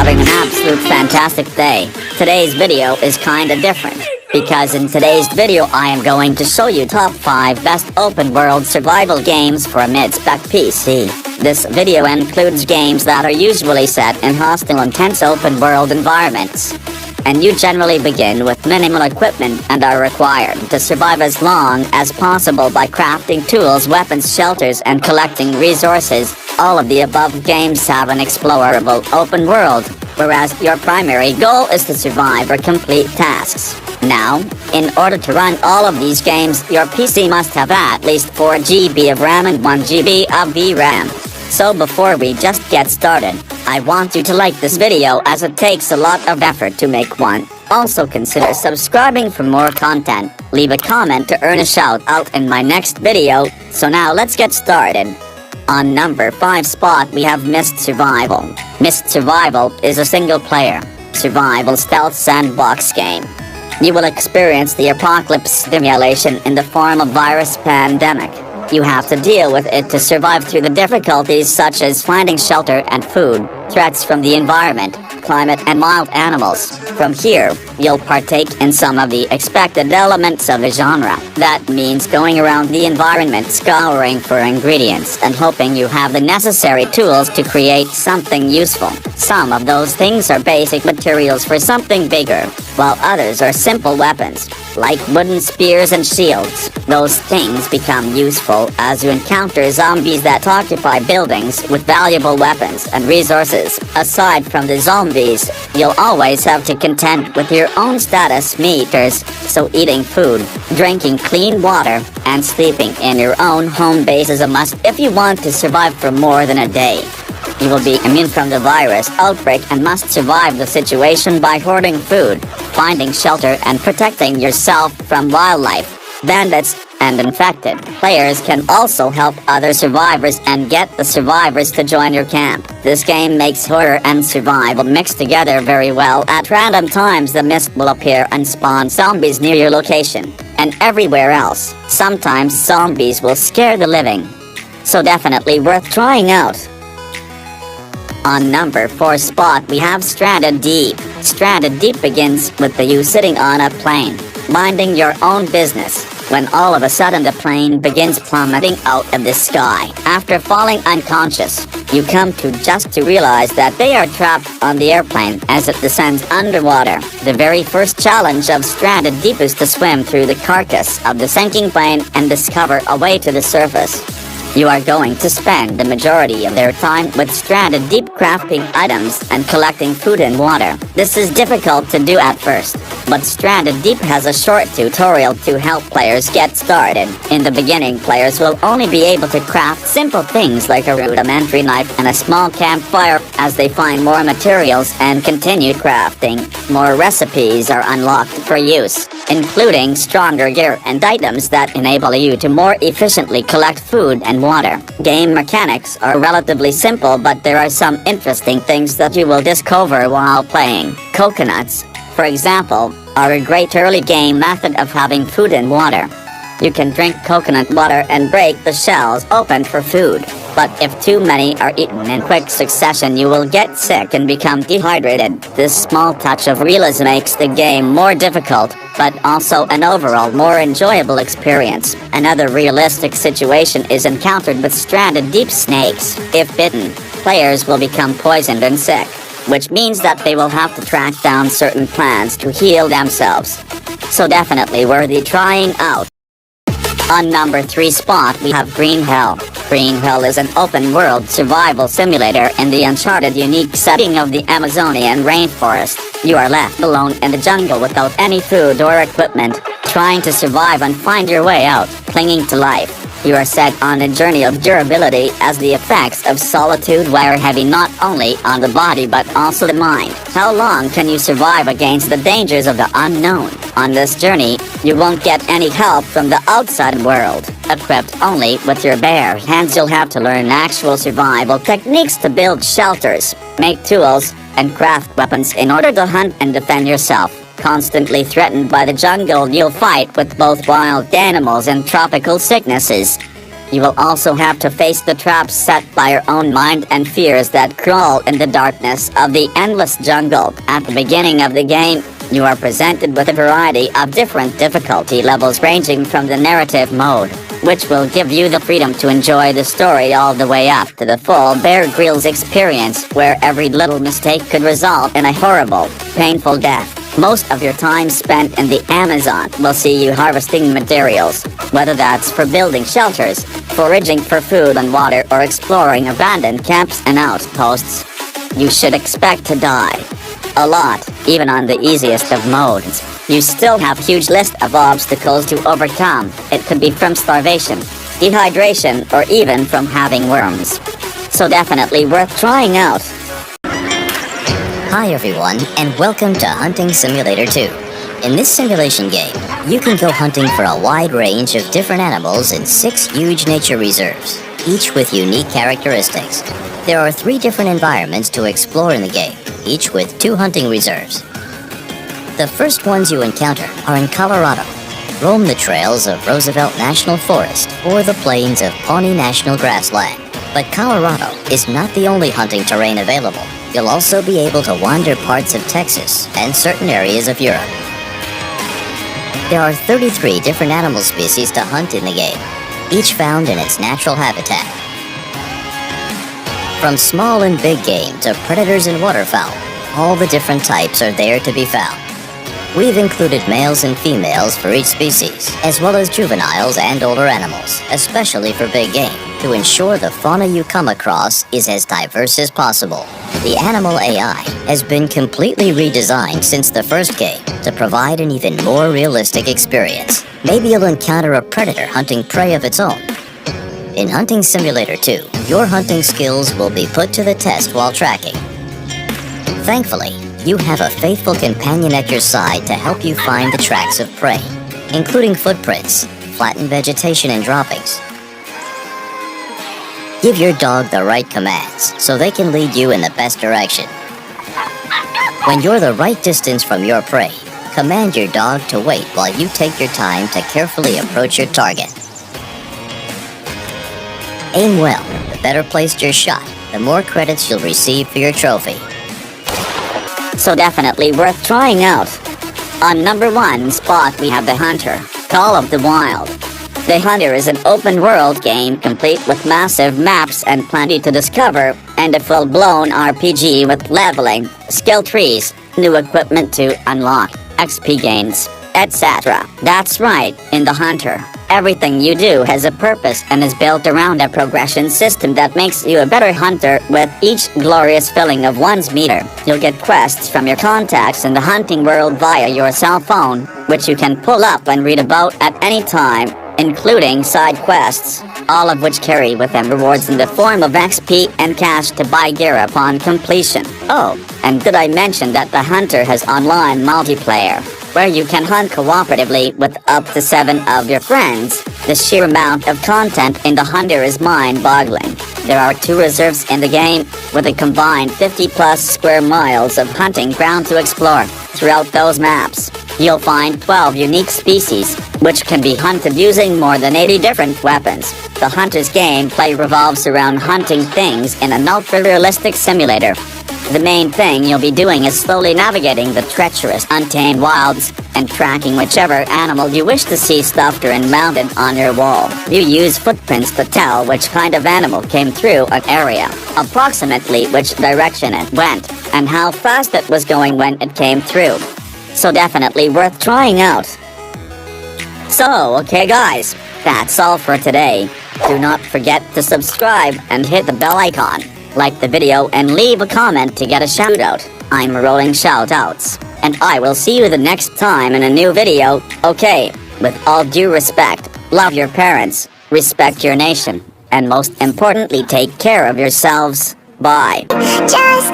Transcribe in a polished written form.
having an absolute fantastic day. Today's video is kinda different, because in today's video I am going to show you top 5 best open world survival games for a mid-spec PC. This video includes games that are usually set in hostile intense open world environments, and you generally begin with minimal equipment and are required to survive as long as possible by crafting tools, weapons, shelters, and collecting resources. All of the above games have an explorable open world, whereas your primary goal is to survive or complete tasks. Now, in order to run all of these games, your PC must have at least 4 GB of RAM and 1 GB of VRAM. So before we just get started, I want you to like this video as it takes a lot of effort to make one. Also consider subscribing for more content. Leave a comment to earn a shout out in my next video. So now let's get started. On number 5 spot we have Myst Survival. Myst Survival is a single-player survival stealth sandbox game. You will experience the apocalypse simulation in the form of virus pandemic. You have to deal with it to survive through the difficulties such as finding shelter and food, threats from the environment, climate, and wild animals. From here, you'll partake in some of the expected elements of the genre. That means going around the environment, scouring for ingredients, and hoping you have the necessary tools to create something useful. Some of those things are basic materials for something bigger, while others are simple weapons, like wooden spears and shields. Those things become useful as you encounter zombies that occupy buildings with valuable weapons and resources. Aside from the zombies, you'll always have to contend with your own status meters, so eating food, drinking clean water, and sleeping in your own home base is a must if you want to survive for more than a day. You will be immune from the virus outbreak and must survive the situation by hoarding food, finding shelter, and protecting yourself from wildlife, bandits, and infected. Players can also help other survivors and get the survivors to join your camp. This game makes horror and survival mixed together very well. At random times the mist will appear and spawn zombies near your location, and everywhere else. Sometimes zombies will scare the living, so definitely worth trying out. On number 4 spot we have Stranded Deep. Stranded Deep begins with you sitting on a plane, minding your own business, when all of a sudden the plane begins plummeting out of the sky. After falling unconscious, you come to realize that they are trapped on the airplane as it descends underwater. The very first challenge of Stranded Deep is to swim through the carcass of the sinking plane and discover a way to the surface. You are going to spend the majority of their time with Stranded Deep crafting items and collecting food and water. This is difficult to do at first, but Stranded Deep has a short tutorial to help players get started. In the beginning, players will only be able to craft simple things like a rudimentary knife and a small campfire. As they find more materials and continue crafting, more recipes are unlocked for use, including stronger gear and items that enable you to more efficiently collect food and water. Game mechanics are relatively simple, but there are some interesting things that you will discover while playing. Coconuts, for example, are a great early game method of having food and water. You can drink coconut water and break the shells open for food. But if too many are eaten in quick succession, you will get sick and become dehydrated. This small touch of realism makes the game more difficult, but also an overall more enjoyable experience. Another realistic situation is encountered with Stranded Deep snakes. If bitten, players will become poisoned and sick, which means that they will have to track down certain plants to heal themselves. So definitely worthy trying out. On number 3 spot we have Green Hell. Green Hell is an open-world survival simulator in the uncharted unique setting of the Amazonian rainforest. You are left alone in the jungle without any food or equipment, trying to survive and find your way out, clinging to life. You are set on a journey of durability as the effects of solitude wear heavy not only on the body but also the mind. How long can you survive against the dangers of the unknown? On this journey, you won't get any help from the outside world. Equipped only with your bare hands, you'll have to learn actual survival techniques to build shelters, make tools, and craft weapons in order to hunt and defend yourself. Constantly threatened by the jungle, you'll fight with both wild animals and tropical sicknesses. You will also have to face the traps set by your own mind and fears that crawl in the darkness of the endless jungle. At the beginning of the game, you are presented with a variety of different difficulty levels ranging from the narrative mode, which will give you the freedom to enjoy the story all the way up to the full Bear Grylls experience, where every little mistake could result in a horrible, painful death. Most of your time spent in the Amazon will see you harvesting materials, whether that's for building shelters, foraging for food and water, or exploring abandoned camps and outposts. You should expect to die a lot, even on the easiest of modes. You still have a huge list of obstacles to overcome. It could be from starvation, dehydration, or even from having worms. So definitely worth trying out. Hi everyone, and welcome to Hunting Simulator 2. In this simulation game, you can go hunting for a wide range of different animals in 6 huge nature reserves, each with unique characteristics. There are 3 different environments to explore in the game, each with 2 hunting reserves. The first ones you encounter are in Colorado. Roam the trails of Roosevelt National Forest or the plains of Pawnee National Grassland. But Colorado is not the only hunting terrain available. You'll also be able to wander parts of Texas and certain areas of Europe. There are 33 different animal species to hunt in the game, each found in its natural habitat. From small and big game to predators and waterfowl, all the different types are there to be found. We've included males and females for each species, as well as juveniles and older animals, especially for big game, to ensure the fauna you come across is as diverse as possible. The animal AI has been completely redesigned since the first game to provide an even more realistic experience. Maybe you'll encounter a predator hunting prey of its own. In Hunting Simulator 2, your hunting skills will be put to the test while tracking. Thankfully, you have a faithful companion at your side to help you find the tracks of prey, including footprints, flattened vegetation, and droppings. Give your dog the right commands so they can lead you in the best direction. When you're the right distance from your prey, command your dog to wait while you take your time to carefully approach your target. Aim well. The better placed your shot, the more credits you'll receive for your trophy. So definitely worth trying out. On number 1 spot we have The Hunter, Call of the Wild. The Hunter is an open-world game complete with massive maps and plenty to discover, and a full-blown RPG with leveling, skill trees, new equipment to unlock, XP gains, etc. That's right, in The Hunter, everything you do has a purpose and is built around a progression system that makes you a better hunter with each glorious filling of one's meter. You'll get quests from your contacts in the hunting world via your cell phone, which you can pull up and read about at any time, including side quests, all of which carry with them rewards in the form of XP and cash to buy gear upon completion. Oh, and did I mention that The Hunter has online multiplayer, where you can hunt cooperatively with up to 7 of your friends. The sheer amount of content in The Hunter is mind-boggling. There are 2 reserves in the game, with a combined 50-plus square miles of hunting ground to explore. Throughout those maps, you'll find 12 unique species, which can be hunted using more than 80 different weapons. The Hunter's gameplay revolves around hunting things in an ultra-realistic simulator. The main thing you'll be doing is slowly navigating the treacherous, untamed wilds and tracking whichever animal you wish to see stuffed or mounted on your wall. You use footprints to tell which kind of animal came through an area, approximately which direction it went, and how fast it was going when it came through. So definitely worth trying out. So, okay guys, that's all for today. Do not forget to subscribe and hit the bell icon. Like the video and leave a comment to get a shout out. I'm rolling shout outs, and I will see you the next time in a new video. Okay, with all due respect, love your parents, respect your nation, and most importantly take care of yourselves. Bye. Just